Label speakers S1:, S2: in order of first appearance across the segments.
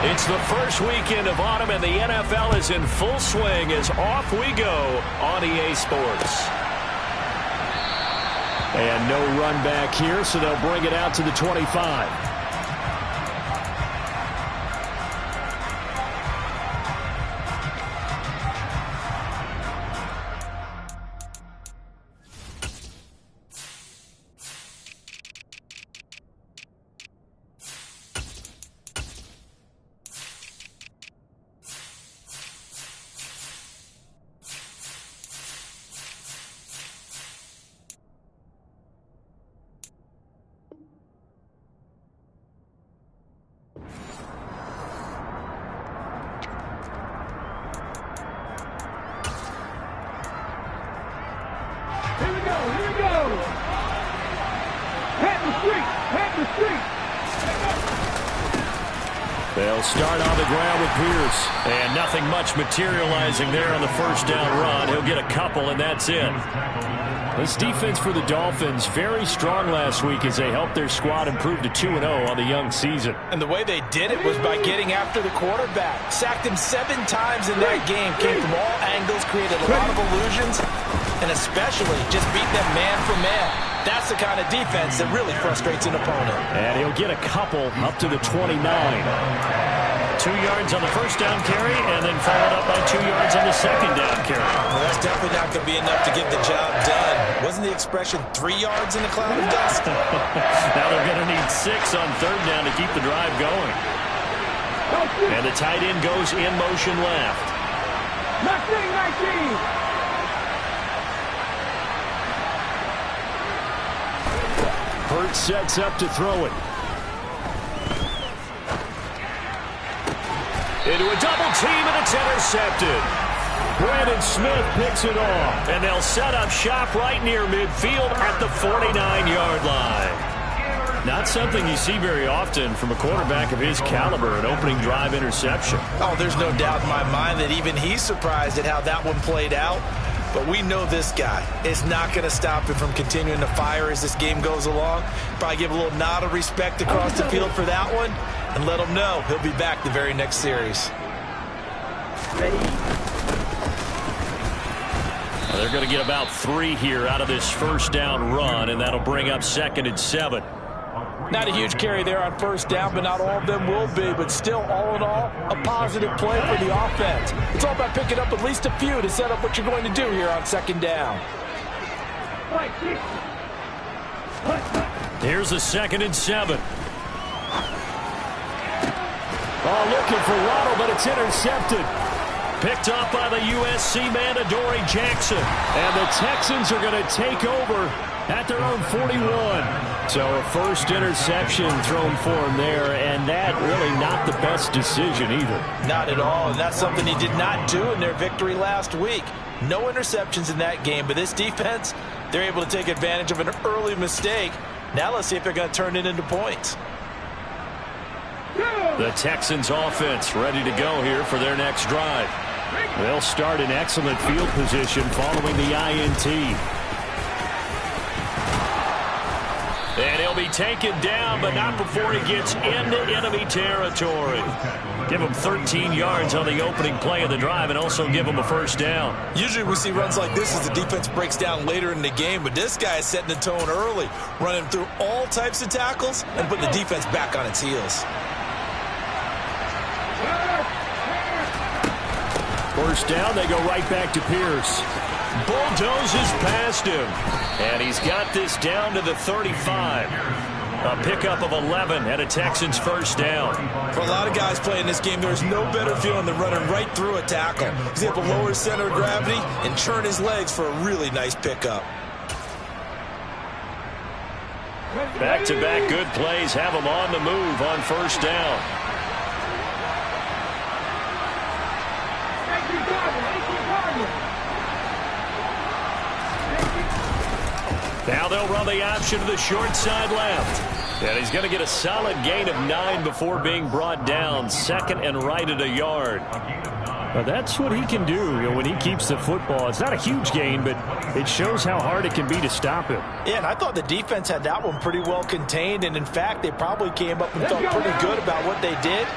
S1: It's the first weekend of autumn, and the NFL is in full swing as off we go on EA Sports. And no run back here, so they'll bring it out to the 25. They'll start on the ground with Pierce. And nothing much materializing there on the first down run. He'll get a couple, and that's it. This defense for the Dolphins, very strong last week as they helped their squad improve to 2-0 on the young season.
S2: And the way they did it was by getting after the quarterback. Sacked him 7 times in that game. Came from all angles, created a lot of illusions, and especially just beat them man for man. That's the kind of defense that really frustrates an opponent.
S1: And he'll get a couple up to the 29. 2 yards on the first down carry, and then followed up by 2 yards on the second down carry.
S2: Well, that's definitely not going to be enough to get the job done. Wasn't the expression 3 yards in a cloud of dust?
S1: Now they're going to need 6 on third down to keep the drive going. And the tight end goes in motion left.
S3: 19.
S1: Hurt sets up to throw it. Into a double team, and it's intercepted. Brandon Smith picks it off, and they'll set up shop right near midfield at the 49-yard line. Not something you see very often from a quarterback of his caliber, an opening drive interception.
S2: Oh, there's no doubt in my mind that even he's surprised at how that one played out. But we know this guy is not going to stop him from continuing to fire as this game goes along. Probably give a little nod of respect across the field for that one and let him know he'll be back the very next series.
S1: Well, they're going to get about 3 here out of this first down run, and that'll bring up 2nd and 7.
S2: Not a huge carry there on first down, but not all of them will be. But still, all in all, a positive play for the offense. It's all about picking up at least a few to set up what you're going to do here on second down.
S1: Here's the 2nd and 7. Oh, looking for Waddle, but it's intercepted. Picked up by the USC man, Adoree Jackson. And the Texans are going to take over at their own 41. So a first interception thrown for him there, and that really not the best decision either.
S2: Not at all, and that's something he did not do in their victory last week. No interceptions in that game, but this defense, they're able to take advantage of an early mistake. Now let's see if they're going to turn it into points.
S1: The Texans offense ready to go here for their next drive. They'll start in excellent field position following the INT. And he'll be taken down, but not before he gets into enemy territory. Give him 13 yards on the opening play of the drive and also give him a first down.
S2: Usually we see runs like this as the defense breaks down later in the game, but this guy is setting the tone early, running through all types of tackles and putting the defense back on its heels.
S1: First down, they go right back to Pierce. Bulldozes past him. And he's got this down to the 35. A pickup of 11 and a Texans first down.
S2: For a lot of guys playing this game, there's no better feeling than running right through a tackle. He's able to lower his center of gravity and churn his legs for a really nice pickup.
S1: Back-to-back good plays have him on the move on first down. Now they'll run the option to the short side left. And he's going to get a solid gain of 9 before being brought down. 2nd and right at a yard. Well, that's what he can do when he keeps the football. It's not a huge gain, but it shows how hard it can be to stop him.
S2: Yeah, and I thought the defense had that one pretty well contained. And, in fact, they probably came up and felt pretty good about what they did.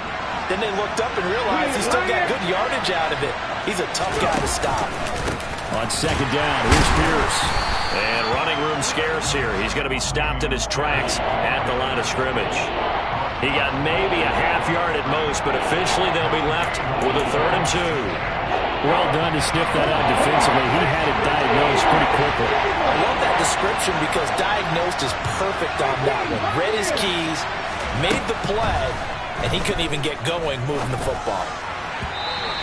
S2: Then they looked up and realized he still got good yardage out of it. He's a tough guy to stop.
S1: On second down, here's Pierce. And running room scarce here. He's going to be stopped in his tracks at the line of scrimmage. He got maybe a half yard at most, but officially they'll be left with a 3rd and 2.
S3: Well done to sniff that out defensively. He had it diagnosed pretty quickly.
S2: I love that description because diagnosed is perfect on that one. Read his keys, made the play, and he couldn't even get going moving the football.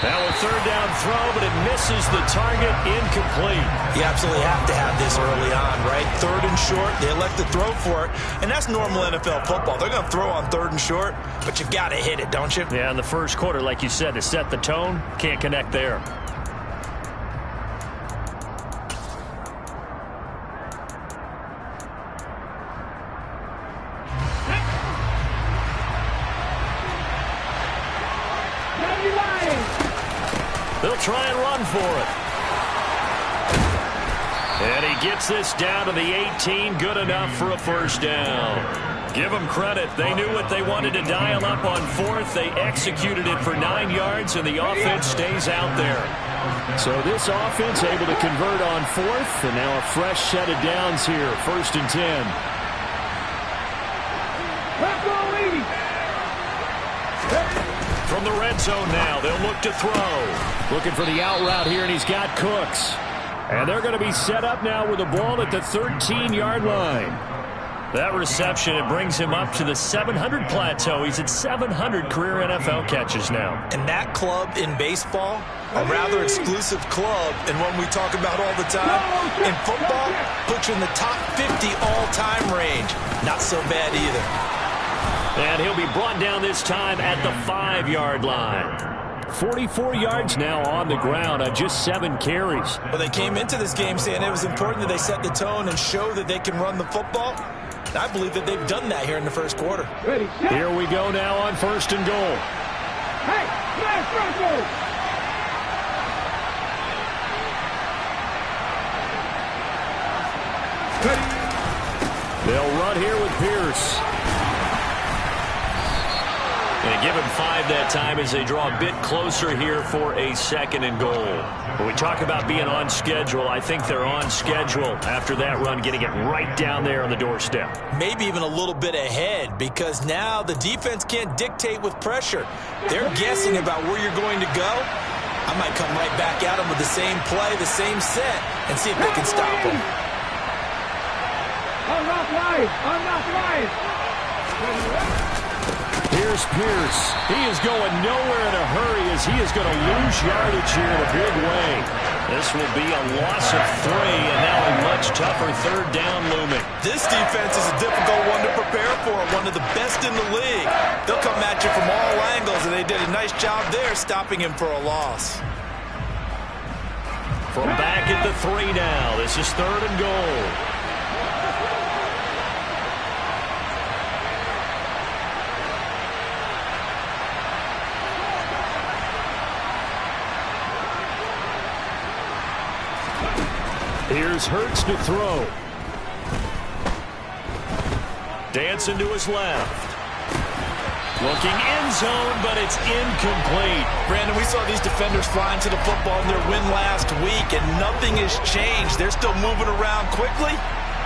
S1: Now a 3rd down throw, but it misses the target, incomplete.
S2: You absolutely have to have this early on, right? 3rd and short, they elect to throw for it, and that's normal NFL football. They're going to throw on 3rd and short, but you got to hit it, don't you?
S1: Yeah, in the first quarter, like you said, to set the tone, can't connect there. They'll try and run for it. And he gets this down to the 18. Good enough for a 1st down. Give them credit. They knew what they wanted to dial up on 4th. They executed it for 9 yards, and the offense stays out there.
S3: So this offense able to convert on 4th, and now a fresh set of downs here. 1st and 10.
S1: From the red zone now, they'll look to throw.
S3: Looking for the out route here, and he's got Cooks.
S1: And they're going to be set up now with the ball at the 13-yard line. That reception, it brings him up to the 700 plateau. He's at 700 career NFL catches now.
S2: And that club in baseball, a rather exclusive club, and one we talk about all the time, in football, puts you in the top 50 all-time range. Not so bad either.
S1: And he'll be brought down this time at the 5-yard line.
S3: 44 yards now on the ground on just 7 carries.
S2: Well, they came into this game saying it was important that they set the tone and show that they can run the football. And I believe that they've done that here in the first quarter.
S3: Here we go now on 1st and goal. Hey, they'll run here with Pierce.
S1: They give him 5 that time as they draw a bit closer here for a 2nd and goal. When we talk about being on schedule, I think they're on schedule after that run, getting it right down there on the doorstep.
S2: Maybe even a little bit ahead, because now the defense can't dictate with pressure. They're guessing about where you're going to go. I might come right back at them with the same play, the same set, and see if they can stop them.
S4: I'm not live.
S3: Here's Pierce. He is going nowhere in a hurry as he is going to lose yardage here in a big way.
S1: This will be a loss of 3, and now a much tougher 3rd down looming.
S2: This defense is a difficult one to prepare for, one of the best in the league. They'll come at you from all angles, and they did a nice job there stopping him for a loss.
S1: From back at the 3 now, this is 3rd and goal.
S3: Here's Hurts to throw.
S1: Dancing to his left. Looking end zone, but it's incomplete.
S2: Brandon, we saw these defenders flying to the football in their win last week, and nothing has changed. They're still moving around quickly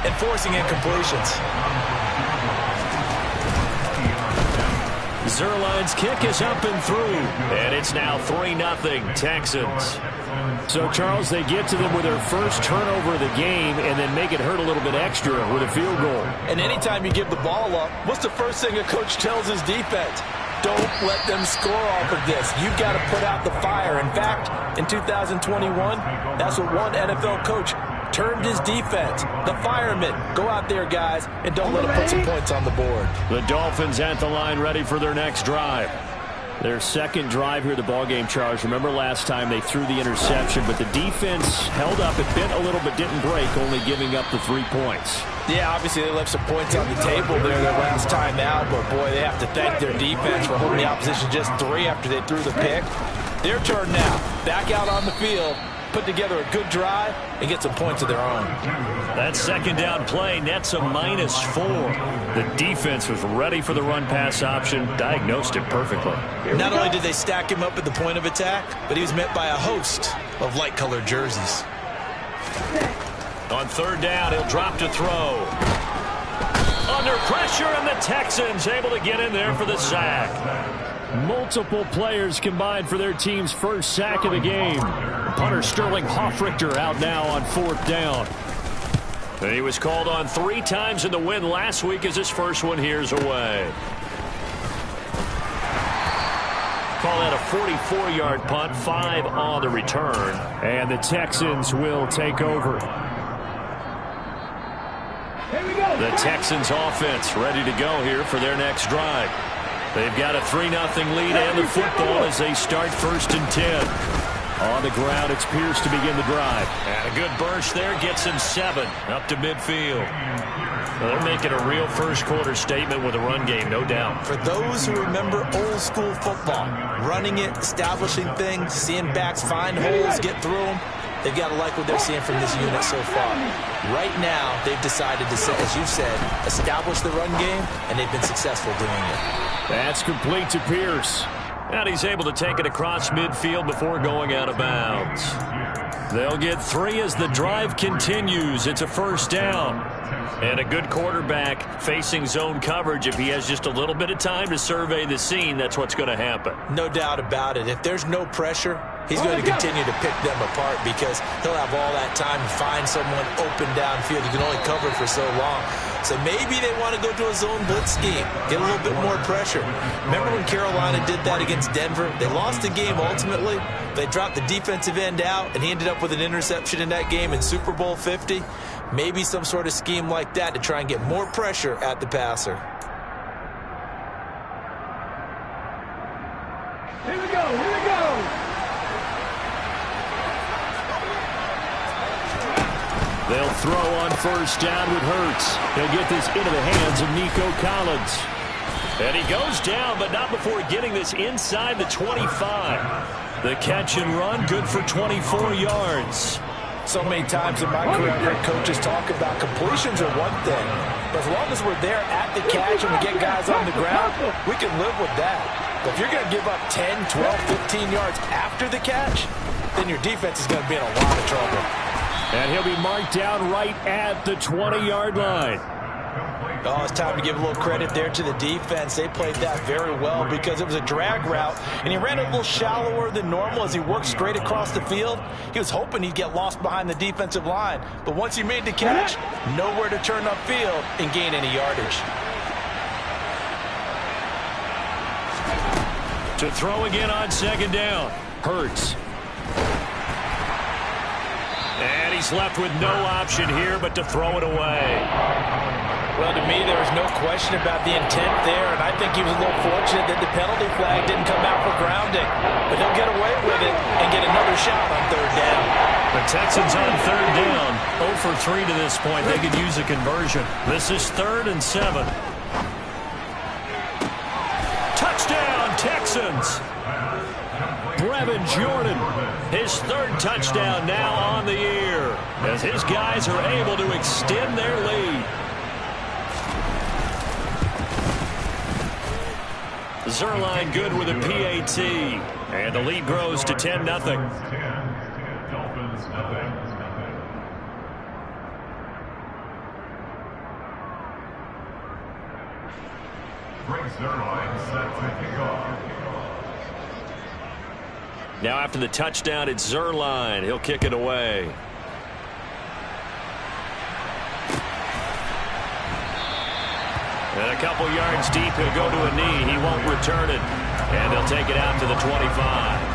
S2: and forcing incompletions.
S1: Zerline's kick is up and through, and it's now 3-0 Texans.
S3: So, Charles, they get to them with their first turnover of the game and then make it hurt a little bit extra with a field goal.
S2: And anytime you give the ball up, what's the first thing a coach tells his defense? Don't let them score off of this. You've got to put out the fire. In fact, in 2021, that's what one NFL coach termed his defense. The firemen. Go out there, guys, and don't let them put some points on the board.
S3: The Dolphins at the line ready for their next drive. Their second drive here, the ballgame, Charles. Remember last time they threw the interception, but the defense held up. It bent a little but didn't break, only giving up the 3 points.
S2: Yeah, obviously they left some points on the table there their last time out, but boy, they have to thank their defense for holding the opposition just 3 after they threw the pick. Their turn now. Back out on the field. put together a good drive, and get some points of their own.
S1: That second down play nets a -4. The defense was ready for the run-pass option, diagnosed it perfectly.
S2: Not only did they stack him up at the point of attack, but he was met by a host of light-colored jerseys.
S1: On third down, he'll drop to throw. Under pressure, and the Texans able to get in there for the sack. Multiple players combined for their team's first sack of the game. Punter Sterling Hoffrichter out now on fourth down. And he was called on 3 times in the win last week as his first one here's away. Call that a 44-yard punt, 5 on the return. And the Texans will take over.
S4: Here we go.
S1: The Texans offense ready to go here for their next drive. They've got a 3-0 lead and the football as they start 1st and 10. On the ground, it's Pierce to begin the drive. And a good burst there gets him 7 up to midfield. Well, they're making a real first-quarter statement with a run game, no doubt.
S2: For those who remember old-school football, running it, establishing things, seeing backs find holes, get through them, they've got to like what they're seeing from this unit so far. Right now, they've decided to, as you said, establish the run game, and they've been successful doing it.
S1: That's complete to Pierce. And he's able to take it across midfield before going out of bounds. They'll get 3 as the drive continues. It's a first down. And a good quarterback facing zone coverage. If he has just a little bit of time to survey the scene, that's what's going to happen.
S2: No doubt about it. If there's no pressure, he's going to continue to pick them apart because he'll have all that time to find someone open downfield. You can only cover for so long. So maybe they want to go to a zone blitz scheme, get a little bit more pressure. Remember when Carolina did that against Denver? They lost the game ultimately. They dropped the defensive end out, and he ended up with an interception in that game in Super Bowl 50. Maybe some sort of scheme like that to try and get more pressure at the passer.
S4: Here we go. Here we go.
S1: They'll throw on first down with Hurts. He'll get this into the hands of Nico Collins. And he goes down, but not before getting this inside the 25. The catch and run, good for 24 yards.
S2: So many times in my career, I've heard coaches talk about completions are one thing. But as long as we're there at the catch and we get guys on the ground, we can live with that. But if you're going to give up 10, 12, 15 yards after the catch, then your defense is going to be in a lot of trouble.
S1: And he'll be marked down right at the 20-yard line.
S2: Oh, it's time to give a little credit there to the defense. They played that very well because it was a drag route, and he ran a little shallower than normal as he worked straight across the field. He was hoping he'd get lost behind the defensive line, but once he made the catch, nowhere to turn upfield and gain any yardage.
S1: To throw again on second down, Hurts. And he's left with no option here but to throw it away.
S2: Well, to me, there was no question about the intent there, and I think he was a little fortunate that the penalty flag didn't come out for grounding. But he'll get away with it and get another shot on third down.
S1: The Texans on third down, 0 for 3 to this point. They could use a conversion. This is 3rd and 7. Touchdown, Texans! Brevin Jordan, his 3rd touchdown now on the year, as his guys are able to extend their lead. Zerline good with a PAT, and the lead grows to 10-0. Now after the touchdown, it's Zerline. He'll kick it away. And a couple yards deep, he'll go to a knee. He won't return it. And they'll take it out to the 25.